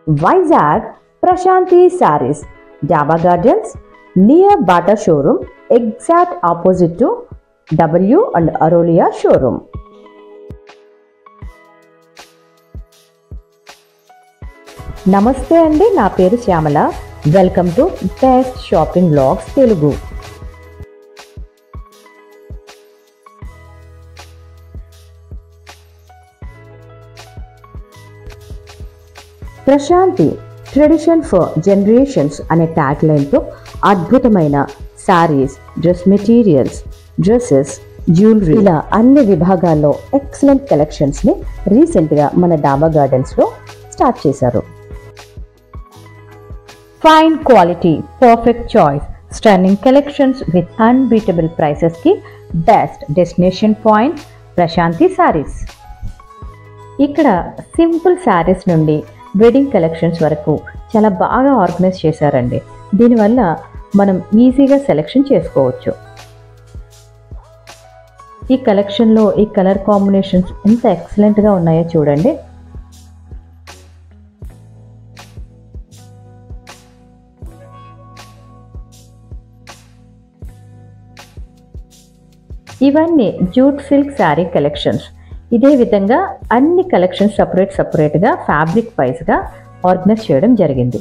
Vizag Prashanti Sarees, Java Gardens, near Bata showroom, exact opposite to W and Arolia showroom. నమస్తే అండి, నా పేరు Shyamala. Welcome to best shopping vlogs Telugu. Prashanti tradition for generations అనే tag లైన్తో అద్భుతమైన saris, dress materials, dresses, jewellery ఇలా అన్ని విభాగాల్లో ఎక్సలెంట్ కలెక్షన్స్ని రీసెంట్గా మన డాబా గార్డెన్స్లో స్టార్ట్ చేశారు. Fine quality, perfect choice, stunning collections with unbeatable prices ki best destination point Prashanti Sarees. ఇక్కడ సింపుల్ శారీస్ నుండి వెడ్డింగ్ కలెక్షన్స్ వరకు చాలా బాగా ఆర్గనైజ్ చేశారండి. దీనివల్ల మనం ఈజీగా సెలెక్షన్ చేసుకోవచ్చు. ఈ కలెక్షన్లో ఈ కలర్ కాంబినేషన్స్ ఎంత ఎక్సలెంట్గా ఉన్నాయో చూడండి. ఇవన్నీ జూట్ సిల్క్ శారీ కలెక్షన్స్. ఇదే విధంగా అన్ని కలెక్షన్స్ సపరేట్గా ఫ్యాబ్రిక్ వైజ్గా ఆర్గనైజ్ చేయడం జరిగింది.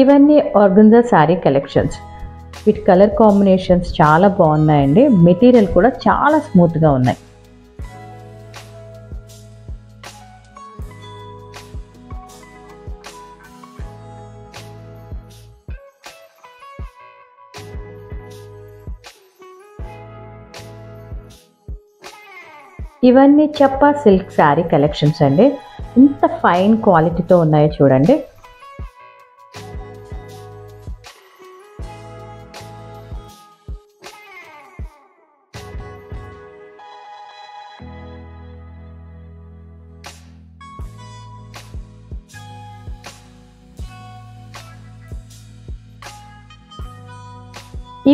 ఇవన్నీ ఆర్గన్జా శారీ కలెక్షన్స్. వీటి కలర్ కాంబినేషన్స్ చాలా బాగున్నాయండి. మెటీరియల్ కూడా చాలా స్మూత్గా ఉన్నాయి. ఇవన్నీ చప్పా సిల్క్ శారీ కలెక్షన్స్ అండి. ఇంత ఫైన్ క్వాలిటీతో ఉన్నాయో చూడండి.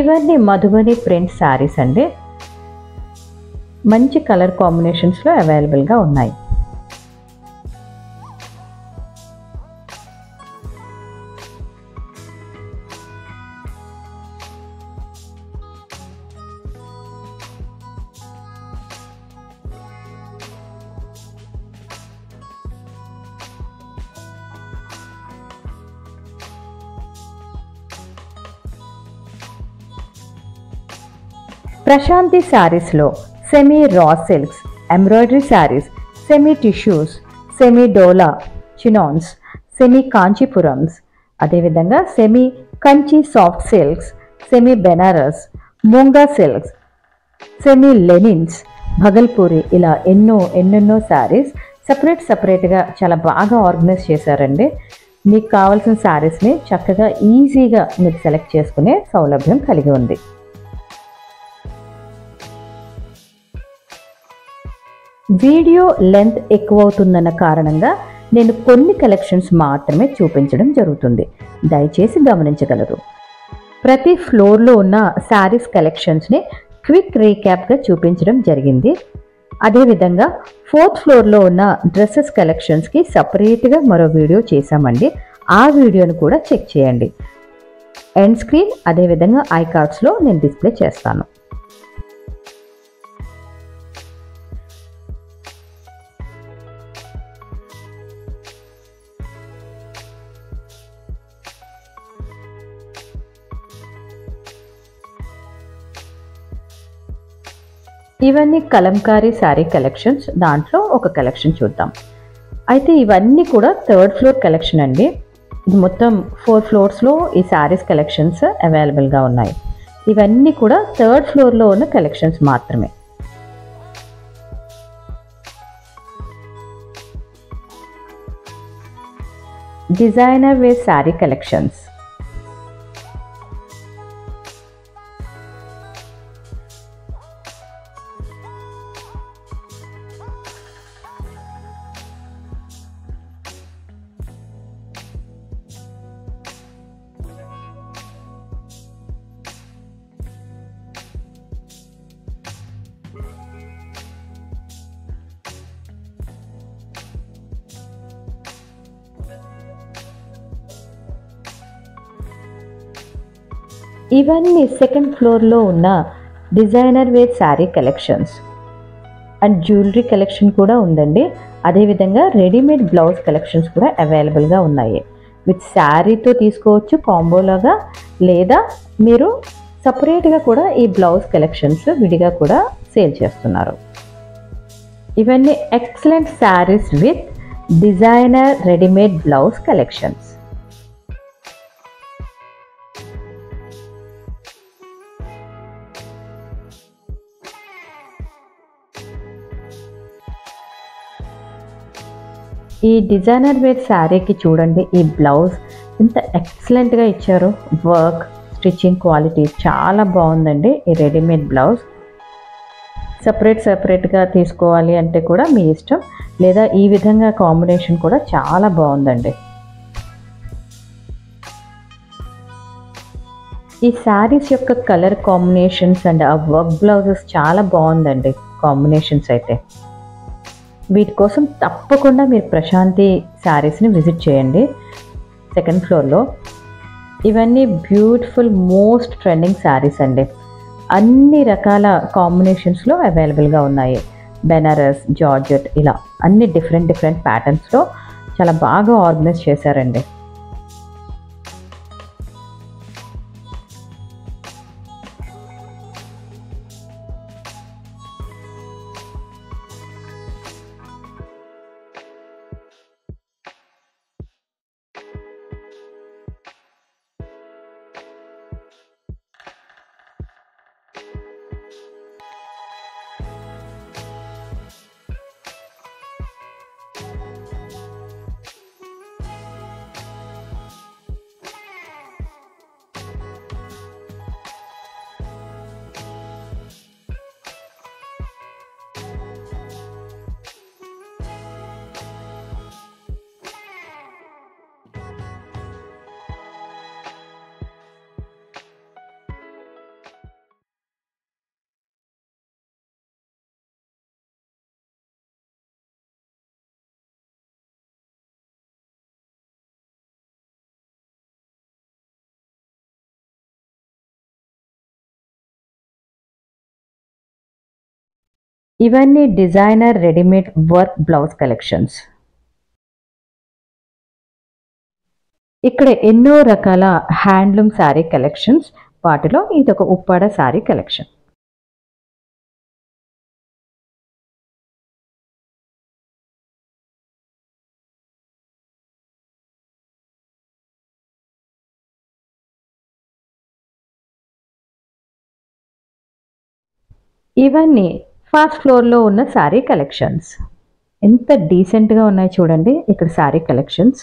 ఇవన్నీ మధుబని ప్రింట్ శారీస్ అండి. మంచి కలర్ కాంబినేషన్స్లో అవైలబుల్గా ఉన్నాయి. ప్రశాంతి శారీస్లో semi raw silks, embroidery sarees, semi tissues, semi dola chinons, semi Kanchipurams, అదేవిధంగా semi Kanchi soft silks, semi Banaras, moonga silks, semi linens, Bhagalpuri ఇలా ఎన్నెన్నో శారీస్ సపరేట్గా చాలా బాగా ఆర్గనైజ్ చేశారండి. మీకు కావాల్సిన శారీస్ని చక్కగా ఈజీగా మీరు సెలెక్ట్ చేసుకునే సౌలభ్యం కలిగి ఉంది. వీడియో లెంత్ ఎక్కువ అవుతుందన్న కారణంగా నేను కొన్ని కలెక్షన్స్ మాత్రమే చూపించడం జరుగుతుంది. దయచేసి గమనించగలరు. ప్రతి ఫ్లోర్లో ఉన్న శారీస్ కలెక్షన్స్ని క్విక్ రీక్యాప్గా చూపించడం జరిగింది. అదేవిధంగా 4th ఫ్లోర్లో ఉన్న డ్రెస్సెస్ కలెక్షన్స్కి సపరేట్గా మరో వీడియో చేశామండి. ఆ వీడియోను కూడా చెక్ చేయండి. ఎండ్ స్క్రీన్ అదేవిధంగా ఐ కార్డ్స్లో నేను డిస్ప్లే చేస్తాను. ఇవన్నీ కలంకారీ శారీ కలెక్షన్స్. దాంట్లో ఒక కలెక్షన్ చూద్దాం. అయితే ఇవన్నీ కూడా 3rd ఫ్లోర్ కలెక్షన్ అండి. ఇది మొత్తం 4 ఫ్లోర్స్లో ఈ శారీస్ కలెక్షన్స్ అవైలబుల్గా ఉన్నాయి. ఇవన్నీ కూడా 3rd ఫ్లోర్లో ఉన్న కలెక్షన్స్ మాత్రమే. Designer wear sari collections. ఇవన్నీ సెకండ్ ఫ్లోర్లో ఉన్న designer wear sari collections and jewellery collection కూడా ఉందండి. అదేవిధంగా రెడీమేడ్ బ్లౌజ్ కలెక్షన్స్ కూడా అవైలబుల్గా ఉన్నాయి. విత్ శారీతో తీసుకోవచ్చు కాంబోలాగా, లేదా మీరు సపరేట్గా కూడా ఈ బ్లౌజ్ కలెక్షన్స్ విడిగా కూడా సేల్ చేస్తున్నారు. ఇవన్నీ excellent saris with designer readymade blouse collections. ఈ డిజైనర్ వేర్ శారీకి చూడండి, ఈ బ్లౌజ్ ఎంత ఎక్సలెంట్గా ఇచ్చారు. వర్క్, స్టిచ్చింగ్ క్వాలిటీ చాలా బాగుందండి. ఈ రెడీమేడ్ బ్లౌజ్ సపరేట్గా తీసుకోవాలి అంటే కూడా మీ ఇష్టం, లేదా ఈ విధంగా కాంబినేషన్ కూడా చాలా బాగుందండి. ఈ శారీస్ యొక్క కలర్ కాంబినేషన్స్ అండ్ ఆ వర్క్ బ్లౌజెస్ చాలా బాగుందండి కాంబినేషన్స్ అయితే. వీటి కోసం తప్పకుండా మీరు ప్రశాంతి శారీస్ని విజిట్ చేయండి సెకండ్ ఫ్లోర్లో. ఇవన్నీ బ్యూటిఫుల్ మోస్ట్ ట్రెండింగ్ శారీస్ అండి. అన్ని రకాల కాంబినేషన్స్లో అవైలబుల్గా ఉన్నాయి. బెనారస్, జార్జెట్, ఇలా అన్ని డిఫరెంట్ ప్యాటర్న్స్లో చాలా బాగా ఆర్గనైజ్ చేశారండి. ఇవన్నీ designer readymade work blouse collections. ఇక్కడ ఎన్నో రకాల హ్యాండ్లూమ్ శారీ కలెక్షన్స్, వాటిలో ఇదొక ఉప్పాడ శారీ కలెక్షన్. ఇవన్నీ ఫస్ట్ ఫ్లోర్లో ఉన్న శారీ కలెక్షన్స్. ఎంత డీసెంట్గా ఉన్నాయి చూడండి ఇక్కడ శారీ కలెక్షన్స్.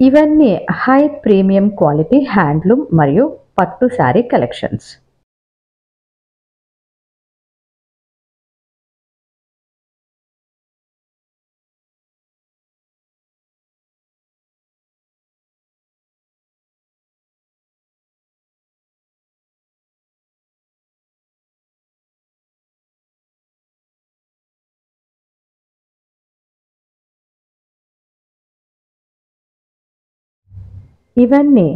ఇవన్నీ హై ప్రీమియం క్వాలిటీ హ్యాండ్లూమ్ మరియు పట్టు శారీ కలెక్షన్స్. ఇవన్నీ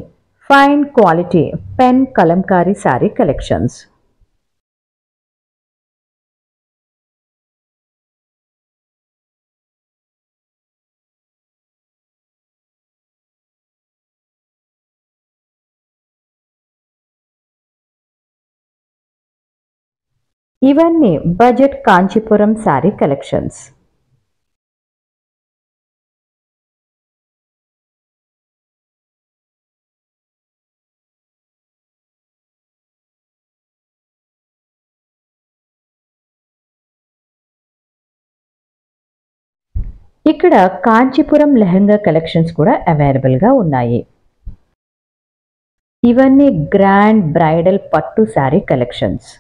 fine quality pen Kalamkari sari collections. ఇవన్నీ బడ్జెట్ కాంచీపురం శారీ కలెక్షన్స్. ఇక్కడ కాంచీపురం లెహంగా కలెక్షన్స్ కూడా అవైలబుల్గా ఉన్నాయి. ఇవన్నీ గ్రాండ్ బ్రైడల్ పట్టు శారీ కలెక్షన్స్.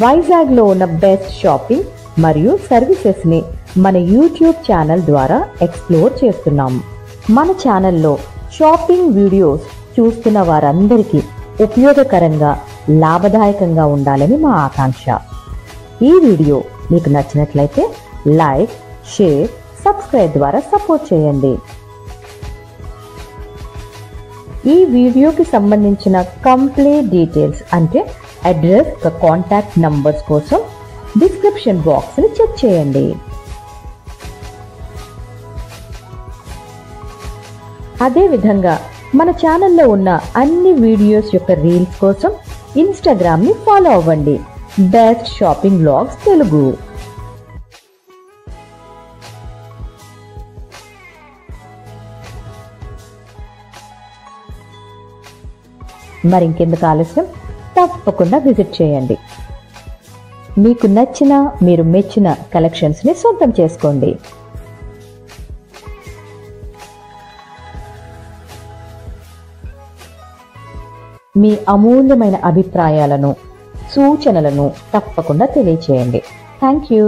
వైజాగ్లో ఉన్న బెస్ట్ షాపింగ్ మరియు సర్వీసెస్ని మన యూట్యూబ్ ఛానల్ ద్వారా ఎక్స్ప్లోర్ చేస్తున్నాము. మన ఛానల్లో షాపింగ్ వీడియోస్ చూస్తున్న వారందరికీ ఉపయోగకరంగా లాభదాయకంగా ఉండాలని మా ఆకాంక్ష. ఈ వీడియో మీకు నచ్చినట్లయితే లైక్, షేర్, సబ్స్క్రైబ్ ద్వారా సపోర్ట్ చేయండి. ఈ వీడియోకి సంబంధించిన కంప్లీట్ డీటెయిల్స్ అంటే అడ్రస్, కాంటాక్ట్ నంబర్స్ కోసం డిస్క్రిప్షన్ బాక్స్ని చెక్ చేయండి. అదేవిధంగా మన ఛానల్లో ఉన్న అన్ని వీడియోస్ యొక్క రీల్స్ కోసం ఇన్స్టాగ్రామ్ని ఫాలో అవ్వండి. Best shopping vlogs Telugu. మరింకెందుకు ఆలస్యం, తప్పకుండా విజిట్ చేయండి. మీకు నచ్చిన, మీరు మెచ్చిన కలెక్షన్స్ని సొంతం చేసుకోండి. మీ అమూల్యమైన అభిప్రాయాలను, సూచనలను తప్పకుండా తెలియచేయండి. Thank you.